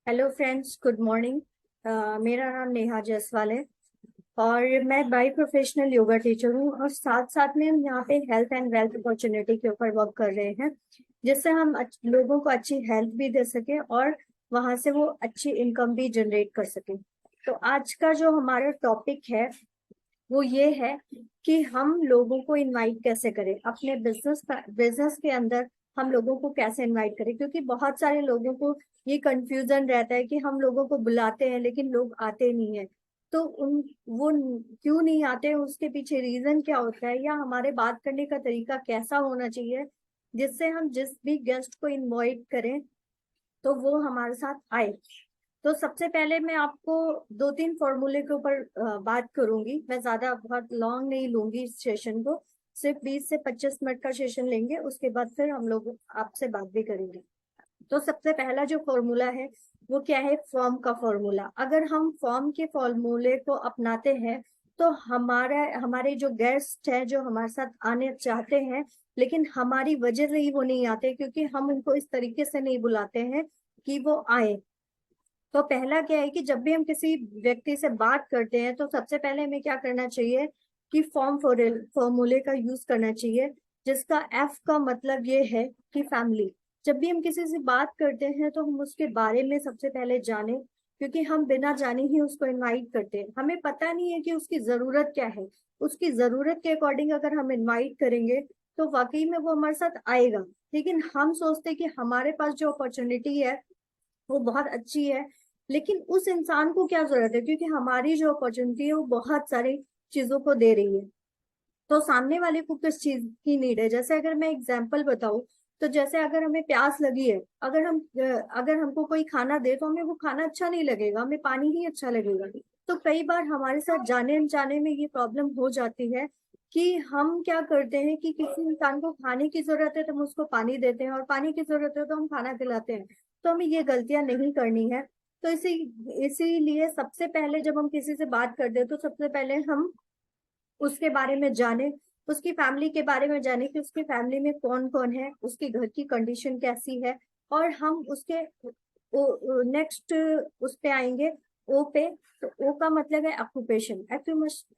Hello friends, good morning. मेरा नाम नेहा जायसवाल है और मैं बाई प्रोफेशनल योगा टीचर हूँ और साथ साथ में हम यहाँ पे हेल्थ एंड वेल्थ अपॉर्चुनिटी के ऊपर वर्क कर रहे हैं, जिससे हम लोगों को अच्छी हेल्थ भी दे सके और वहां से वो अच्छी इनकम भी जनरेट कर सके। तो आज का जो हमारा टॉपिक है वो ये है कि हम लोगों को इनवाइट कैसे करें अपने बिजनेस के अंदर। हम लोगों को कैसे इनवाइट करें, क्योंकि बहुत सारे लोगों को ये कंफ्यूजन रहता है कि हम लोगों को बुलाते हैं लेकिन लोग आते नहीं है। तो उन वो क्यों नहीं आते, उसके पीछे रीजन क्या होता है, या हमारे बात करने का तरीका कैसा होना चाहिए जिससे हम जिस भी गेस्ट को इनवाइट करें तो वो हमारे साथ आए। तो सबसे पहले मैं आपको दो तीन फॉर्मूले के ऊपर बात करूंगी। मैं ज्यादा बहुत लॉन्ग नहीं लूंगी इस सेशन को, सिर्फ 20 से 25 मिनट का सेशन लेंगे, उसके बाद फिर हम लोग आपसे बात भी करेंगे। तो सबसे पहला जो फॉर्मूला है वो क्या है, फॉर्म का फॉर्मूला। अगर हम फॉर्म के फॉर्मूले को अपनाते हैं तो हमारे जो गेस्ट हैं जो हमारे साथ आने चाहते हैं लेकिन हमारी वजह से ही वो नहीं आते, क्योंकि हम उनको इस तरीके से नहीं बुलाते हैं कि वो आए। तो पहला क्या है कि जब भी हम किसी व्यक्ति से बात करते हैं तो सबसे पहले हमें क्या करना चाहिए कि फॉर्मूले का यूज करना चाहिए, जिसका एफ का मतलब ये है कि फैमिली। जब भी हम किसी से बात करते हैं तो हम उसके बारे में सबसे पहले जाने, क्योंकि हम बिना जाने ही उसको इनवाइट करते हैं। हमें पता नहीं है कि उसकी जरूरत क्या है। उसकी जरूरत के अकॉर्डिंग अगर हम इनवाइट करेंगे तो वाकई में वो हमारे साथ आएगा। लेकिन हम सोचते हैं कि हमारे पास जो अपॉर्चुनिटी है वो बहुत अच्छी है, लेकिन उस इंसान को क्या जरूरत है, क्योंकि हमारी जो अपॉर्चुनिटी है वो बहुत सारी चीजों को दे रही है। तो सामने वाले को किस चीज की नीड है, जैसे अगर मैं एग्जांपल बताऊं तो जैसे अगर हमें प्यास लगी है, अगर हमको कोई खाना दे तो हमें वो खाना अच्छा नहीं लगेगा, हमें पानी ही अच्छा लगेगा। तो कई बार हमारे साथ जाने अनजाने में ये प्रॉब्लम हो जाती है कि हम क्या करते हैं कि किसी इंसान को खाने की जरूरत है तो हम उसको पानी देते हैं, और पानी की जरूरत है तो हम खाना खिलाते हैं। तो हमें ये गलतियां नहीं करनी है। तो इसीलिए सबसे पहले जब हम किसी से बात करते हैं तो सबसे पहले हम उसके बारे में जाने, उसकी फैमिली के बारे में जाने कि उसकी फैमिली में कौन कौन है, उसके घर की कंडीशन कैसी है। और हम उसके नेक्स्ट उस पे आएंगे, ओ पे। तो ओ का मतलब है ऑक्यूपेशन।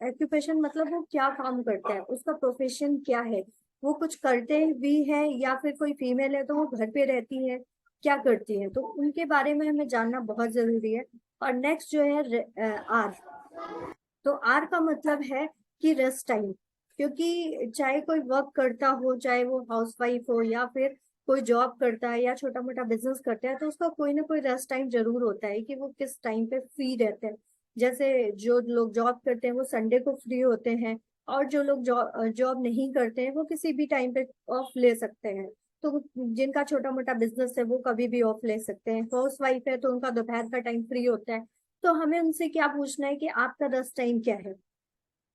ऑक्यूपेशन मतलब वो क्या काम करता है, उसका प्रोफेशन क्या है, वो कुछ करते भी है या फिर कोई फीमेल है तो वो घर पे रहती है, क्या करती है, तो उनके बारे में हमें जानना बहुत जरूरी है। और नेक्स्ट जो है आर। तो आर का मतलब है कि रेस्ट टाइम, क्योंकि चाहे कोई वर्क करता हो, चाहे वो हाउसवाइफ हो या फिर कोई जॉब करता है या छोटा मोटा बिजनेस करता है, तो उसका कोई ना कोई रेस्ट टाइम जरूर होता है कि वो किस टाइम पे फ्री रहते हैं। जैसे जो लोग जॉब करते हैं वो संडे को फ्री होते हैं, और जो लोग जॉब नहीं करते हैं वो किसी भी टाइम पे ऑफ ले सकते हैं। तो जिनका छोटा मोटा बिजनेस है वो कभी भी ऑफ ले सकते हैं। हाउस वाइफ है तो उनका दोपहर का टाइम फ्री होता है। तो हमें उनसे क्या पूछना है कि आपका रेस्ट टाइम क्या है।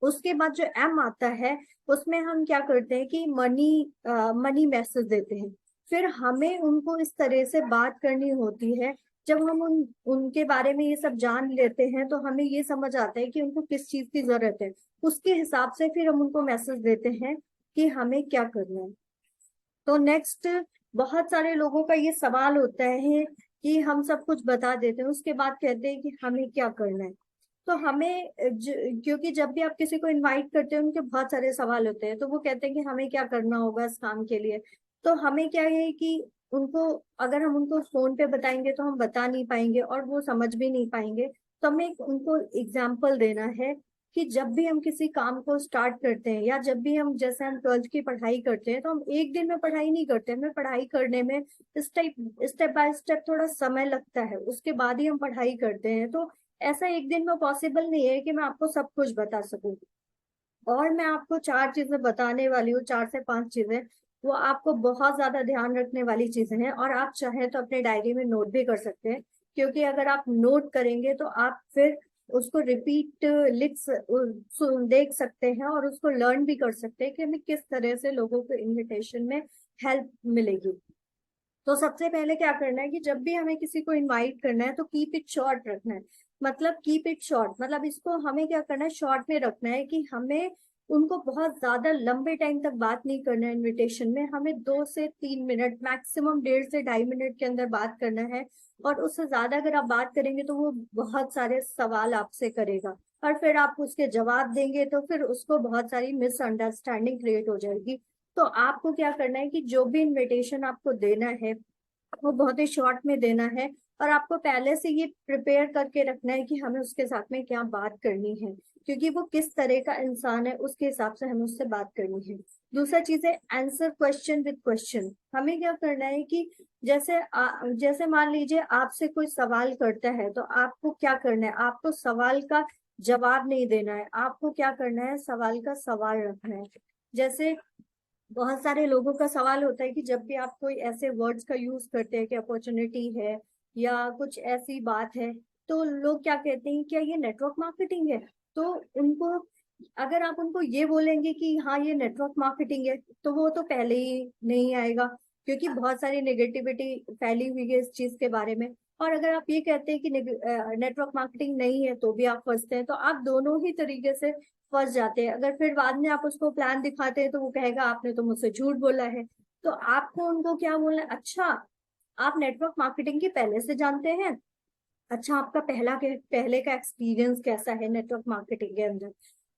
उसके बाद जो एम आता है उसमें हम क्या करते हैं कि मनी मैसेज देते हैं। फिर हमें उनको इस तरह से बात करनी होती है। जब हम उनके बारे में ये सब जान लेते हैं तो हमें ये समझ आता है कि उनको किस चीज की जरूरत है। उसके हिसाब से फिर हम उनको मैसेज देते हैं कि हमें क्या करना है। तो नेक्स्ट, बहुत सारे लोगों का ये सवाल होता है कि हम सब कुछ बता देते हैं उसके बाद कहते हैं कि हमें क्या करना है। तो क्योंकि जब भी आप किसी को इनवाइट करते हैं उनके बहुत सारे सवाल होते हैं, तो वो कहते हैं कि हमें क्या करना होगा इस काम के लिए। तो हमें क्या है कि उनको, अगर हम उनको फोन पे बताएंगे तो हम बता नहीं पाएंगे और वो समझ भी नहीं पाएंगे। तो हमें उनको एग्जाम्पल देना है कि जब भी हम किसी काम को स्टार्ट करते हैं या जब भी हम, जैसे हम 12th की पढ़ाई करते हैं, तो हम एक दिन में पढ़ाई नहीं करते, हमें पढ़ाई करने में स्टेप बाय स्टेप थोड़ा समय लगता है, उसके बाद ही हम पढ़ाई करते हैं। तो ऐसा एक दिन में पॉसिबल नहीं है कि मैं आपको सब कुछ बता सकूं। और मैं आपको चार चीजें बताने वाली हूँ, 4 से 5 चीजें, वो आपको बहुत ज्यादा ध्यान रखने वाली चीजें हैं, और आप चाहें तो अपने डायरी में नोट भी कर सकते हैं। क्योंकि अगर आप नोट करेंगे तो आप फिर उसको रिपीट देख सकते हैं और उसको लर्न भी कर सकते हैं कि हमें किस तरह से लोगों को इनविटेशन में हेल्प मिलेगी। तो सबसे पहले क्या करना है कि जब भी हमें किसी को इनवाइट करना है तो कीप इट शॉर्ट रखना है। मतलब कीप इट शॉर्ट मतलब इसको हमें क्या करना है, शॉर्ट में रखना है कि हमें उनको बहुत ज्यादा लंबे टाइम तक बात नहीं करना है इनविटेशन में, हमें 2 से 3 मिनट मैक्सिमम 1.5 से 2.5 मिनट के अंदर बात करना है। और उससे ज्यादा अगर आप बात करेंगे तो वो बहुत सारे सवाल आपसे करेगा, और फिर आप उसके जवाब देंगे तो फिर उसको बहुत सारी मिसअंडरस्टैंडिंग क्रिएट हो जाएगी। तो आपको क्या करना है कि जो भी इनविटेशन आपको देना है वो बहुत ही शॉर्ट में देना है, और आपको पहले से ये प्रिपेयर करके रखना है कि हमें उसके साथ में क्या बात करनी है, क्योंकि वो किस तरह का इंसान है उसके हिसाब से हमें उससे बात करनी है। दूसरा चीज है आंसर क्वेश्चन विद क्वेश्चन। हमें क्या करना है कि जैसे मान लीजिए आपसे कोई सवाल करता है, तो आपको क्या करना है, आपको सवाल का जवाब नहीं देना है, आपको क्या करना है, सवाल का सवाल रखना है। जैसे बहुत सारे लोगों का सवाल होता है कि जब भी आप कोई ऐसे वर्ड्स का यूज करते हैं कि अपॉर्चुनिटी है या कुछ ऐसी बात है, तो लोग क्या कहते हैं, क्या ये नेटवर्क मार्केटिंग है? तो उनको, अगर आप उनको ये बोलेंगे कि हाँ ये नेटवर्क मार्केटिंग है, तो वो तो पहले ही नहीं आएगा, क्योंकि बहुत सारी नेगेटिविटी फैली हुई है इस चीज के बारे में। और अगर आप ये कहते हैं कि नेटवर्क मार्केटिंग नहीं है तो भी आप फंसते हैं, तो आप दोनों ही तरीके से फंस जाते हैं। अगर फिर बाद में आप उसको प्लान दिखाते हैं तो वो कहेगा आपने तो मुझसे झूठ बोला है। तो आपको उनको क्या बोलना है, अच्छा आप नेटवर्क मार्केटिंग के पहले से जानते हैं, अच्छा आपका पहले का एक्सपीरियंस कैसा है नेटवर्क मार्केटिंग के अंदर।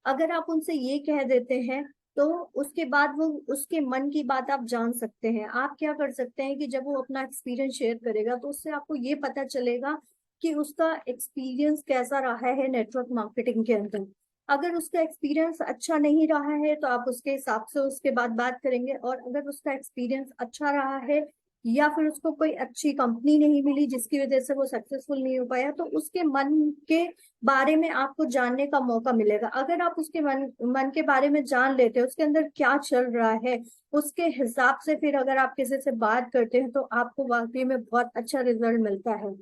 अगर आप उनसे ये कह देते हैं तो उसके बाद वो उसके मन की बात आप जान सकते हैं। आप क्या कर सकते हैं कि जब वो अपना एक्सपीरियंस शेयर करेगा तो उससे आपको ये पता चलेगा कि उसका एक्सपीरियंस कैसा रहा है नेटवर्क मार्केटिंग के अंदर। अगर उसका एक्सपीरियंस अच्छा नहीं रहा है तो आप उसके हिसाब से उसके बाद बात करेंगे, और अगर उसका एक्सपीरियंस अच्छा रहा है या फिर उसको कोई अच्छी कंपनी नहीं मिली जिसकी वजह से वो सक्सेसफुल नहीं हो पाया, तो उसके मन के बारे में आपको जानने का मौका मिलेगा। अगर आप उसके मन के बारे में जान लेते हैं, उसके अंदर क्या चल रहा है, उसके हिसाब से फिर अगर आप किसी से बात करते हैं तो आपको वाकई में बहुत अच्छा रिजल्ट मिलता है।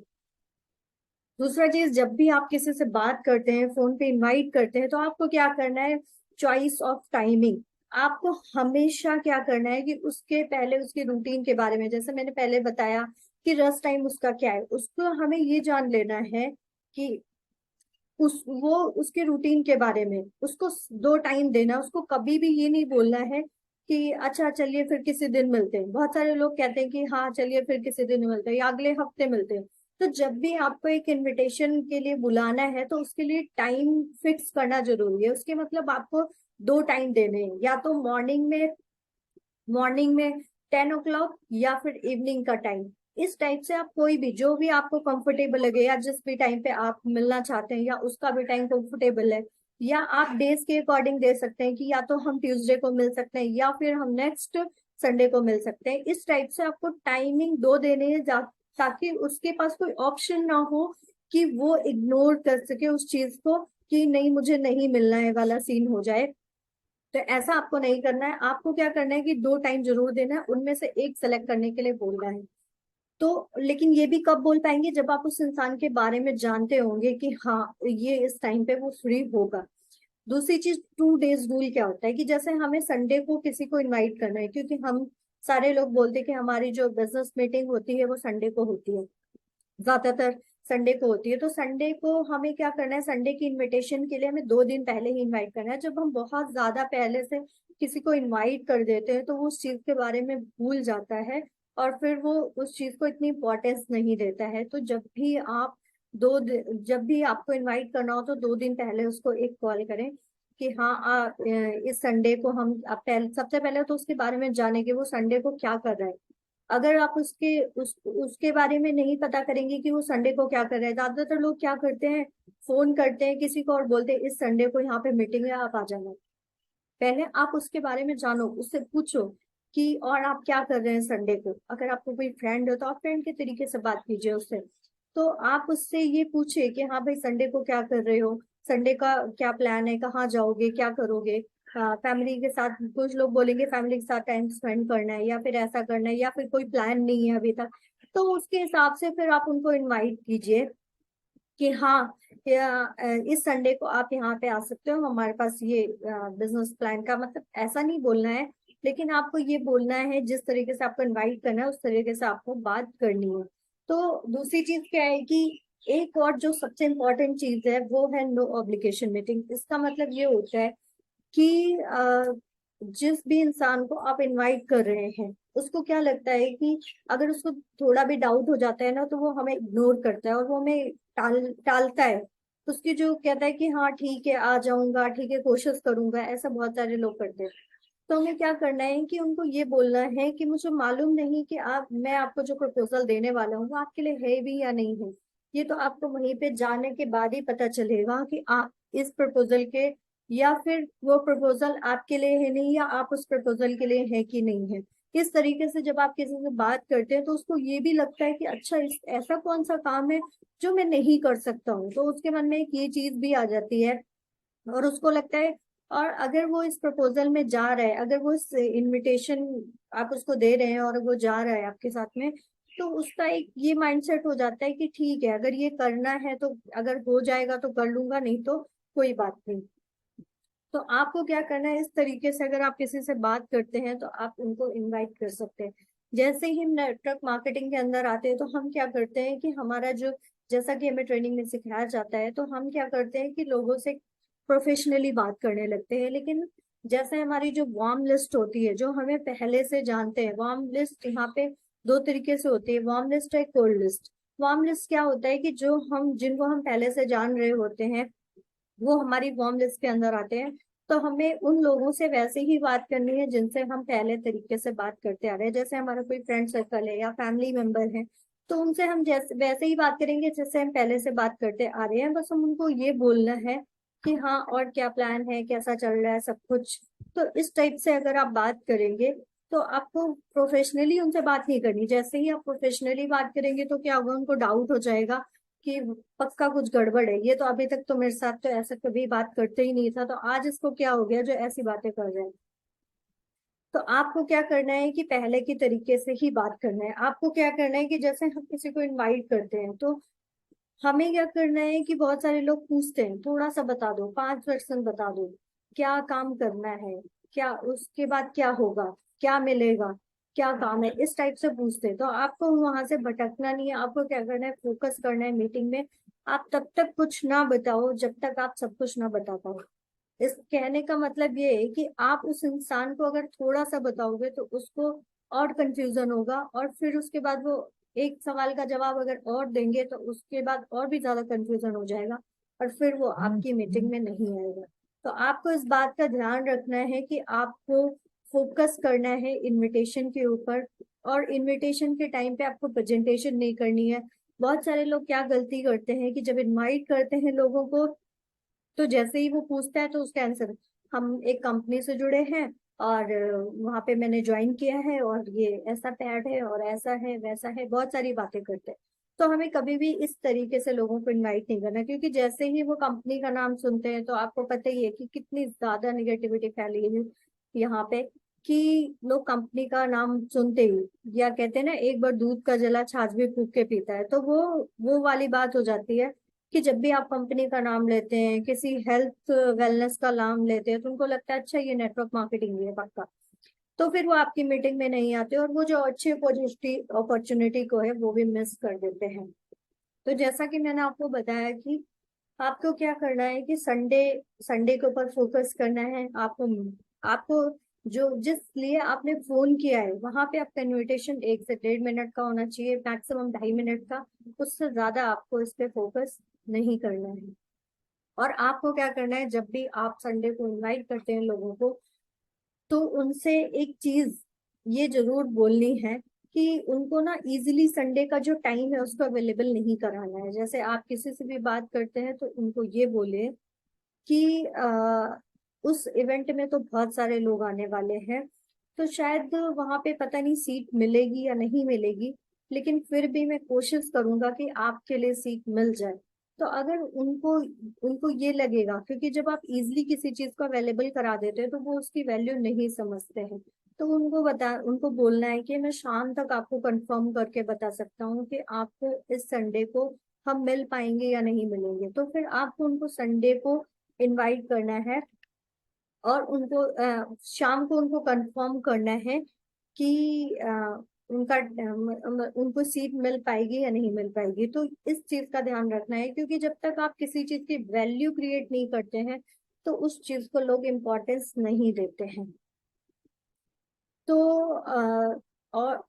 दूसरा चीज, जब भी आप किसी से बात करते हैं, फोन पे इनवाइट करते हैं, तो आपको क्या करना है, चॉइस ऑफ टाइमिंग। आपको हमेशा क्या करना है कि उसके पहले उसके रूटीन के बारे में, जैसे मैंने पहले बताया कि रस टाइम उसका क्या है, उसको हमें ये जान लेना है कि वो उसके रूटीन के बारे में उसको 2 टाइम देना। उसको कभी भी ये नहीं बोलना है कि अच्छा चलिए फिर किसी दिन मिलते हैं। बहुत सारे लोग कहते हैं कि हाँ चलिए फिर किसी दिन मिलते हैं या अगले हफ्ते मिलते हैं। तो जब भी आपको एक इनविटेशन के लिए बुलाना है तो उसके लिए टाइम फिक्स करना जरूरी है। उसके मतलब आपको 2 टाइम देने हैं, या तो मॉर्निंग में 10 o'clock या फिर इवनिंग का टाइम। इस टाइप से आप कोई भी जो भी आपको कंफर्टेबल लगे, या जिस भी टाइम पे आप मिलना चाहते हैं या उसका भी टाइम कंफर्टेबल है, या आप डेज के अकॉर्डिंग दे सकते हैं कि या तो हम ट्यूसडे को मिल सकते हैं या फिर हम नेक्स्ट संडे को मिल सकते हैं। इस टाइप से आपको टाइमिंग 2 देने हैं ताकि उसके पास कोई ऑप्शन ना हो कि वो इग्नोर कर सके उस चीज को, कि नहीं मुझे नहीं मिलना है वाला सीन हो जाए। तो ऐसा आपको नहीं करना है। आपको क्या करना है कि 2 टाइम जरूर देना है, उनमें से एक सेलेक्ट करने के लिए बोलना है। तो लेकिन ये भी कब बोल पाएंगे, जब आप उस इंसान के बारे में जानते होंगे कि हाँ ये इस टाइम पे वो फ्री होगा। दूसरी चीज, 2 days रूल क्या होता है कि जैसे हमें संडे को किसी को इनवाइट करना है, क्योंकि हम सारे लोग बोलते हैं कि हमारी जो बिजनेस मीटिंग होती है वो संडे को होती है, ज्यादातर संडे को होती है। तो संडे को हमें क्या करना है, संडे की इनविटेशन के लिए हमें 2 दिन पहले ही इनवाइट करना है। जब हम बहुत ज्यादा पहले से किसी को इनवाइट कर देते हैं तो वो उस चीज के बारे में भूल जाता है, और फिर वो उस चीज को इतनी इम्पोर्टेंस नहीं देता है। तो जब भी आपको इनवाइट करना हो तो 2 दिन पहले उसको एक कॉल करें कि हाँ इस संडे को हम सबसे पहले तो उसके बारे में जाने कि वो संडे को क्या कर रहा है। अगर आप उसके बारे में नहीं पता करेंगे कि वो संडे को क्या कर रहे हैं, ज्यादातर लोग क्या करते हैं, फोन करते हैं किसी को और बोलते हैं इस संडे को यहाँ पे मीटिंग है आप आ जाना। पहले आप उसके बारे में जानो, उससे पूछो कि और आप क्या कर रहे हैं संडे को। अगर आपको कोई फ्रेंड हो तो आप फ्रेंड के तरीके से बात कीजिए उससे। तो आप उससे ये पूछे कि हाँ भाई संडे को क्या कर रहे हो, संडे का क्या प्लान है, कहाँ जाओगे, क्या करोगे। फैमिली के साथ, कुछ लोग बोलेंगे फैमिली के साथ टाइम स्पेंड करना है या फिर ऐसा करना है, या फिर कोई प्लान नहीं है अभी तक। तो उसके हिसाब से फिर आप उनको इनवाइट कीजिए कि हाँ इस संडे को आप यहाँ पे आ सकते हो, हमारे पास ये बिजनेस प्लान का मतलब ऐसा नहीं बोलना है, लेकिन आपको ये बोलना है जिस तरीके से आपको इनवाइट करना है उस तरीके से आपको बात करनी है। तो दूसरी चीज क्या है कि एक और जो सबसे इम्पोर्टेंट चीज है वो है नो ऑब्लिगेशन मीटिंग। इसका मतलब ये होता है कि जिस भी इंसान को आप इनवाइट कर रहे हैं उसको क्या लगता है कि अगर उसको थोड़ा भी डाउट हो जाता है ना तो वो हमें इग्नोर करता है और वो हमें टालता है। उसकी जो कहता है कि हाँ ठीक है आ जाऊंगा, ठीक है कोशिश करूंगा, ऐसा बहुत सारे लोग करते हैं। तो हमें क्या करना है कि उनको ये बोलना है कि मुझे मालूम नहीं कि मैं आपको जो प्रपोजल देने वाला हूँ वो आपके लिए है भी या नहीं है। ये तो आपको वहीं पे जाने के बाद ही पता चलेगा कि आप इस प्रपोजल के, या फिर वो प्रपोजल आपके लिए है नहीं, या आप उस प्रपोजल के लिए है कि नहीं है। इस तरीके से जब आप किसी से बात करते हैं तो उसको ये भी लगता है कि अच्छा ऐसा कौन सा काम है जो मैं नहीं कर सकता हूँ, तो उसके मन में एक ये चीज भी आ जाती है। और उसको लगता है, और अगर वो इस प्रपोजल में जा रहा है, अगर वो इस इनविटेशन आप उसको दे रहे हैं और वो जा रहा है आपके साथ में, तो उसका एक ये माइंडसेट हो जाता है कि ठीक है अगर ये करना है तो अगर हो जाएगा तो कर लूंगा, नहीं तो कोई बात नहीं। तो आपको क्या करना है, इस तरीके से अगर आप किसी से बात करते हैं तो आप उनको इनवाइट कर सकते हैं। जैसे ही हम नेटवर्क मार्केटिंग के अंदर आते हैं तो हम क्या करते हैं कि हमारा जो, जैसा कि हमें ट्रेनिंग में सिखाया जाता है, तो हम क्या करते हैं कि लोगों से प्रोफेशनली बात करने लगते हैं। लेकिन जैसे हमारी जो वार्म लिस्ट होती है, जो हमें पहले से जानते हैं, वार्म लिस्ट यहाँ पे दो तरीके से होती है, वार्म लिस्ट और कोल्ड लिस्ट। वार्म लिस्ट क्या होता है कि जो हम जिनको हम पहले से जान रहे होते हैं वो हमारी वार्म लिस्ट के अंदर आते हैं। तो हमें उन लोगों से वैसे ही बात करनी है जिनसे हम पहले तरीके से बात करते आ रहे हैं। जैसे हमारा कोई फ्रेंड सर्कल है या फैमिली मेंबर है, तो उनसे हम जैसे वैसे ही बात करेंगे जैसे हम पहले से बात करते आ रहे हैं। बस हम उनको ये बोलना है कि हाँ और क्या प्लान है, कैसा चल रहा है सब कुछ। तो इस टाइप से अगर आप बात करेंगे तो आपको प्रोफेशनली उनसे बात नहीं करनी। जैसे ही आप प्रोफेशनली बात करेंगे तो क्या होगा, उनको डाउट हो जाएगा कि पक्का कुछ गड़बड़ है, ये तो अभी तक तो मेरे साथ तो ऐसा कभी बात करते ही नहीं था, तो आज इसको क्या हो गया जो ऐसी बातें कर रहे हैं। तो आपको क्या करना है कि पहले की तरीके से ही बात करना है। आपको क्या करना है कि जैसे हम किसी को इनवाइट करते हैं तो हमें क्या करना है कि बहुत सारे लोग पूछते हैं थोड़ा सा बता दो, 5% बता दो, क्या काम करना है, क्या उसके बाद क्या होगा, क्या मिलेगा, क्या काम है, इस टाइप से पूछते हैं। तो आपको वहां से भटकना नहीं है, आपको क्या करना है, फोकस करना है मीटिंग में। आप तब तक कुछ ना बताओ जब तक आप सब कुछ ना बता पाओ। इस कहने का मतलब ये है कि आप उस इंसान को अगर थोड़ा सा बताओगे तो उसको और कंफ्यूजन होगा, और फिर उसके बाद वो एक सवाल का जवाब अगर और देंगे तो उसके बाद और भी ज्यादा कंफ्यूजन हो जाएगा, और फिर वो आपकी मीटिंग में नहीं आएगा। तो आपको इस बात का ध्यान रखना है कि आपको फोकस करना है इनविटेशन के ऊपर, और इनविटेशन के टाइम पे आपको प्रेजेंटेशन नहीं करनी है। बहुत सारे लोग क्या गलती करते हैं कि जब इनवाइट करते हैं लोगों को, तो जैसे ही वो पूछता है तो उसका आंसर, हम एक कंपनी से जुड़े हैं और वहां पे मैंने ज्वाइन किया है और ये ऐसा पैड है और ऐसा है वैसा है, बहुत सारी बातें करते हैं। तो हमें कभी भी इस तरीके से लोगों को इनवाइट नहीं करना, क्योंकि जैसे ही वो कंपनी का नाम सुनते हैं तो आपको पता ही है कि कितनी ज्यादा निगेटिविटी फैली है यहाँ पे। कि लोग कंपनी का नाम सुनते ही, या कहते हैं ना एक बार दूध का जला छाछ भी फूक के पीता है, तो वो वाली बात हो जाती है कि जब भी आप कंपनी का नाम लेते हैं, किसी हेल्थ वेलनेस का नाम लेते हैं, तो उनको लगता है अच्छा ये नेटवर्क मार्केटिंग है पक्का। तो फिर वो आपकी मीटिंग में नहीं आते और वो जो अच्छी अपॉर्चुनिटी को है वो भी मिस कर देते हैं। तो जैसा कि मैंने आपको बताया कि आपको क्या करना है कि संडे संडे के ऊपर फोकस करना है। आपको आपको जो जिस लिए आपने फोन किया है वहां पे आपका इन्विटेशन 1 से 1.5 मिनट का होना चाहिए, मैक्सिमम 2.5 मिनट का। उससे ज्यादा आपको इस पे फोकस नहीं करना है। और आपको क्या करना है, जब भी आप संडे को इनवाइट करते हैं लोगों को, तो उनसे एक चीज ये जरूर बोलनी है कि उनको ना इजीली संडे का जो टाइम है उसको अवेलेबल नहीं कराना है। जैसे आप किसी से भी बात करते हैं तो उनको ये बोले कि उस इवेंट में तो बहुत सारे लोग आने वाले हैं, तो शायद वहां पे पता नहीं सीट मिलेगी या नहीं मिलेगी, लेकिन फिर भी मैं कोशिश करूंगा कि आपके लिए सीट मिल जाए। तो अगर उनको उनको ये लगेगा, क्योंकि जब आप इजीली किसी चीज को अवेलेबल करा देते हैं तो वो उसकी वैल्यू नहीं समझते हैं। तो उनको बोलना है कि मैं शाम तक आपको कंफर्म करके बता सकता हूँ कि आपको इस संडे को हम मिल पाएंगे या नहीं मिलेंगे। तो फिर आपको उनको संडे को इनवाइट करना है, और उनको शाम को उनको कंफर्म करना है कि उनको सीट मिल पाएगी या नहीं मिल पाएगी। तो इस चीज का ध्यान रखना है, क्योंकि जब तक आप किसी चीज की वैल्यू क्रिएट नहीं करते हैं तो उस चीज को लोग इम्पोर्टेंस नहीं देते हैं। तो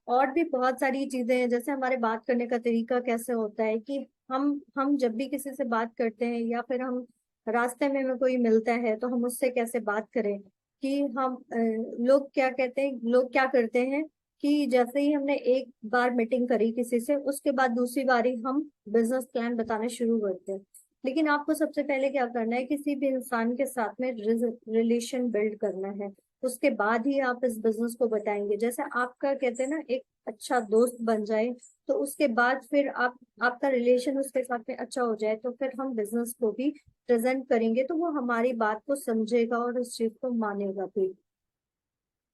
और भी बहुत सारी चीजें हैं, जैसे हमारे बात करने का तरीका कैसे होता है कि हम जब भी किसी से बात करते हैं या फिर हम रास्ते में कोई मिलता है तो हम उससे कैसे बात करें। कि हम लोग क्या कहते हैं, लोग क्या करते हैं कि जैसे ही हमने एक बार मीटिंग करी किसी से, उसके बाद दूसरी बारी हम बिजनेस प्लान बताना शुरू करते हैं। लेकिन आपको सबसे पहले क्या करना है, किसी भी इंसान के साथ में रिलेशन बिल्ड करना है। उसके बाद ही आप इस बिजनेस को बताएंगे। जैसे आपका कहते हैं ना, एक अच्छा दोस्त बन जाए, तो उसके बाद फिर आप आपका रिलेशन उसके साथ में अच्छा हो जाए, तो फिर हम बिजनेस को भी प्रेजेंट करेंगे तो वो हमारी बात को समझेगा और उस चीज को मानेगा भी।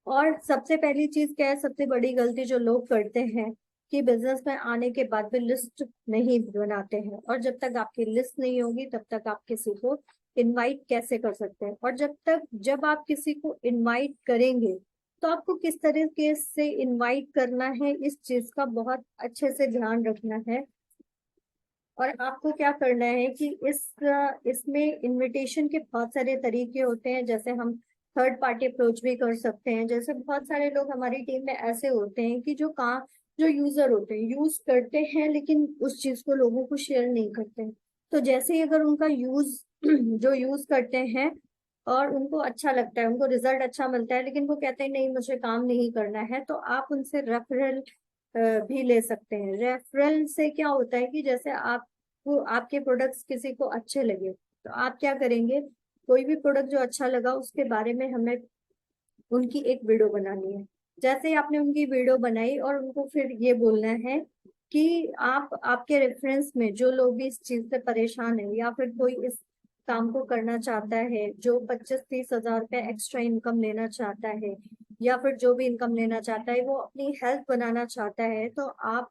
और सबसे पहली चीज क्या है, सबसे बड़ी गलती जो लोग करते हैं कि बिजनेस में आने के बाद भी लिस्ट नहीं बनाते हैं। और जब तक आपकी लिस्ट नहीं होगी तब तक आप किसी को इनवाइट कैसे कर सकते हैं। और जब आप किसी को इनवाइट करेंगे तो आपको किस तरीके से इनवाइट करना है, इस चीज का बहुत अच्छे से ध्यान रखना है। और आपको क्या करना है कि इसमें इनविटेशन के बहुत सारे तरीके होते हैं। जैसे हम थर्ड पार्टी अप्रोच भी कर सकते हैं। जैसे बहुत सारे लोग हमारी टीम में ऐसे होते हैं कि जो यूजर होते हैं, यूज करते हैं लेकिन उस चीज को लोगों को शेयर नहीं करते हैं। तो जैसे ही अगर उनका यूज जो यूज करते हैं और उनको अच्छा लगता है, उनको रिजल्ट अच्छा मिलता है, लेकिन वो कहते हैं नहीं मुझे काम नहीं करना है, तो आप उनसे रेफरल भी ले सकते हैं। रेफरल से क्या होता है कि जैसे आपको आपके प्रोडक्ट्स किसी को अच्छे लगे तो आप क्या करेंगे, कोई भी प्रोडक्ट जो अच्छा लगा उसके बारे में हमें उनकी एक वीडियो बनानी है। जैसे ही आपने उनकी वीडियो बनाई और उनको फिर ये बोलना है कि आप आपके रेफरेंस में जो लोग भी इस चीज से परेशान है या फिर कोई इस काम को करना चाहता है, जो 25-30 हजार रुपये एक्स्ट्रा इनकम लेना चाहता है या फिर जो भी इनकम लेना चाहता है, वो अपनी हेल्थ बनाना चाहता है, तो आप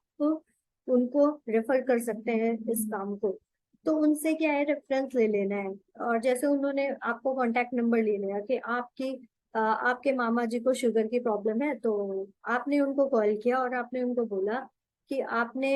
उनको रेफर कर सकते हैं इस काम को। तो उनसे क्या है, रेफरेंस ले लेना है। और जैसे उन्होंने आपको कांटेक्ट नंबर ले लिया कि आपके मामा जी को शुगर की प्रॉब्लम है, तो आपने उनको कॉल किया और आपने उनको बोला कि आपने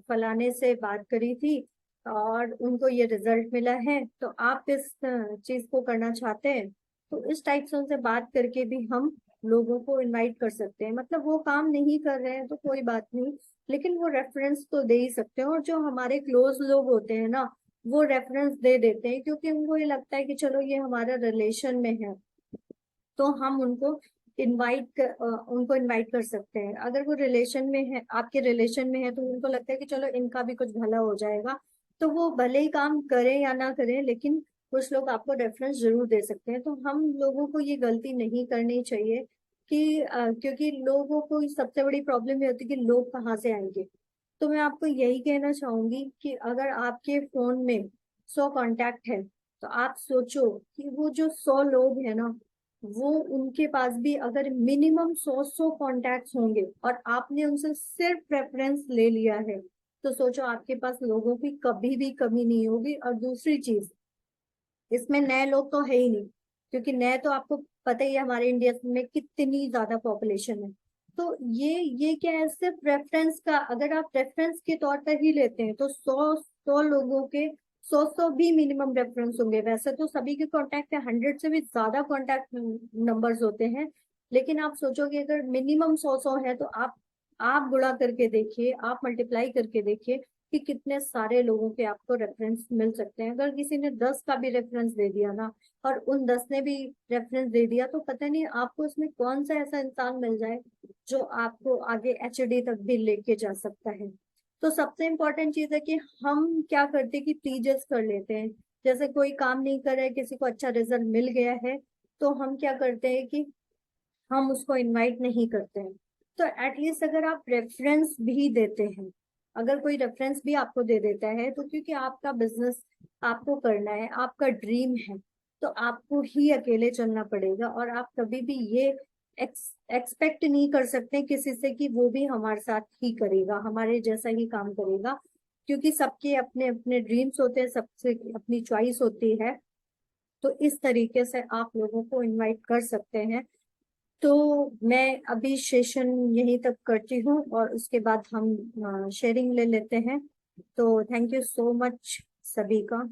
फलाने से बात करी थी और उनको ये रिजल्ट मिला है, तो आप इस चीज को करना चाहते हैं। तो इस टाइप से उनसे बात करके भी हम लोगों को इनवाइट कर सकते हैं। मतलब वो काम नहीं कर रहे हैं तो कोई बात नहीं, लेकिन वो रेफरेंस तो दे ही सकते हैं। और जो हमारे क्लोज लोग होते हैं ना, वो रेफरेंस दे देते हैं क्योंकि उनको ये लगता है कि चलो ये हमारा रिलेशन में है, तो हम उनको इनवाइट कर सकते हैं। अगर वो रिलेशन में है, आपके रिलेशन में है, तो उनको लगता है कि चलो इनका भी कुछ भला हो जाएगा, तो वो भले ही काम करें या ना करें, लेकिन कुछ लोग आपको रेफरेंस जरूर दे सकते हैं। तो हम लोगों को ये गलती नहीं करनी चाहिए कि क्योंकि लोगों को सबसे बड़ी प्रॉब्लम ये होती है कि लोग कहाँ से आएंगे। तो मैं आपको यही कहना चाहूंगी कि अगर आपके फोन में 100 कॉन्टैक्ट है, तो आप सोचो कि वो जो 100 लोग हैं ना, वो उनके पास भी अगर मिनिमम 100 कॉन्टैक्ट्स होंगे और आपने उनसे सिर्फ प्रेफरेंस ले लिया है, तो सोचो आपके पास लोगों की कभी भी कमी नहीं होगी। और दूसरी चीज, इसमें नए लोग तो है ही नहीं, क्योंकि नए तो आपको पता ही है हमारे इंडिया में कितनी ज्यादा पॉपुलेशन है। तो ये क्या है, सिर्फ रेफरेंस का, अगर आप रेफरेंस के तौर पर ही लेते हैं तो 100 लोगों के 100 भी मिनिमम रेफरेंस होंगे। वैसे तो सभी के कांटेक्ट है, 100 से भी ज्यादा कांटेक्ट नंबर्स होते हैं, लेकिन आप सोचोगे अगर मिनिमम 100 है, तो आप गुणा करके देखिए, आप मल्टीप्लाई करके देखिए कि कितने सारे लोगों के आपको रेफरेंस मिल सकते हैं। अगर किसी ने 10 का भी रेफरेंस दे दिया ना, और उन 10 ने भी रेफरेंस दे दिया, तो पता नहीं आपको उसमें कौन सा ऐसा इंसान मिल जाए जो आपको आगे एचडी तक भी लेके जा सकता है। तो सबसे इम्पोर्टेंट चीज है कि हम क्या करते हैं कि प्रीजस कर लेते हैं। जैसे कोई काम नहीं कर रहा है, किसी को अच्छा रिजल्ट मिल गया है, तो हम क्या करते हैं कि हम उसको इनवाइट नहीं करते हैं। तो एटलीस्ट अगर आप रेफरेंस भी देते हैं, अगर कोई रेफरेंस भी आपको दे देता है, तो क्योंकि आपका बिजनेस आपको करना है, आपका ड्रीम है, तो आपको ही अकेले चलना पड़ेगा। और आप कभी भी ये एक्सपेक्ट नहीं कर सकते किसी से कि वो भी हमारे साथ ही करेगा, हमारे जैसा ही काम करेगा। क्योंकि सबके अपने अपने ड्रीम्स होते हैं, सबसे अपनी चॉइस होती है। तो इस तरीके से आप लोगों को इनवाइट कर सकते हैं। तो मैं अभी सेशन यहीं तक करती हूँ और उसके बाद हम शेयरिंग ले लेते हैं। तो थैंक यू सो मच सभी का।